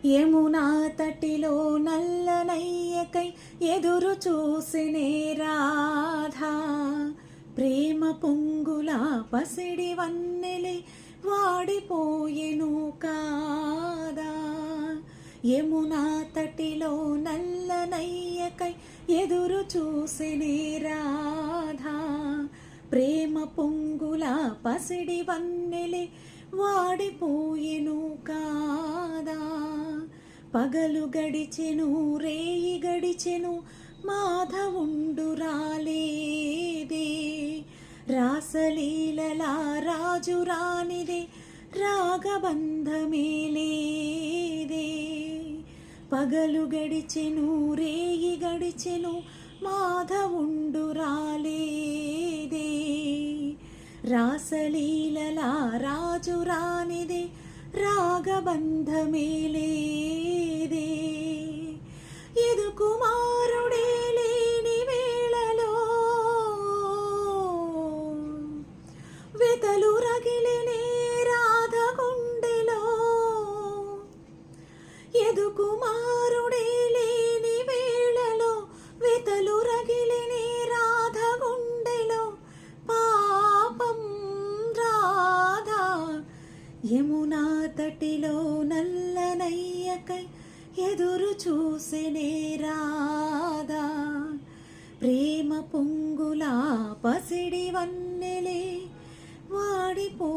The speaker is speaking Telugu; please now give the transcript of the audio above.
యమునా తటిలో నల్లనయ్యకై ఎదురు చూసినే రాధా, ప్రేమ పొంగుల పసిడి వన్నెలే వాడిపోయెను కాదా. యమునా తటిలో నల్లనయ్యకై ఎదురు చూసినే రాధా, ప్రేమ పొంగుల పసిడి వన్నెలే వాడిపోయెను కాదా. పగలు గడిచెను రేయి గడిచెను మాధవుండు రాలేదే, రాసలీలల రాజు రానిదే రాగబంధమే లేదే. పగలు గడిచెను రేయి గడిచెను మాధవుండు రాలేదే, రాసలీలల రాజు రానిదే రాగబంధమే లేదే. ఎదు కుమారుడే లేని వేళలో వెతలు రగిలినే రాధ గుండెలో, ఎదు కుమారుడే లేని వేళలో వెతలు రగిలినే రాధ గుండెలో. పాపం రాధా యమునా తటిలో నల్లనయ్యకై ఎదురు చూసినే రాధా, ప్రేమ పొంగుల పసిడి వన్నెలే వాడిపో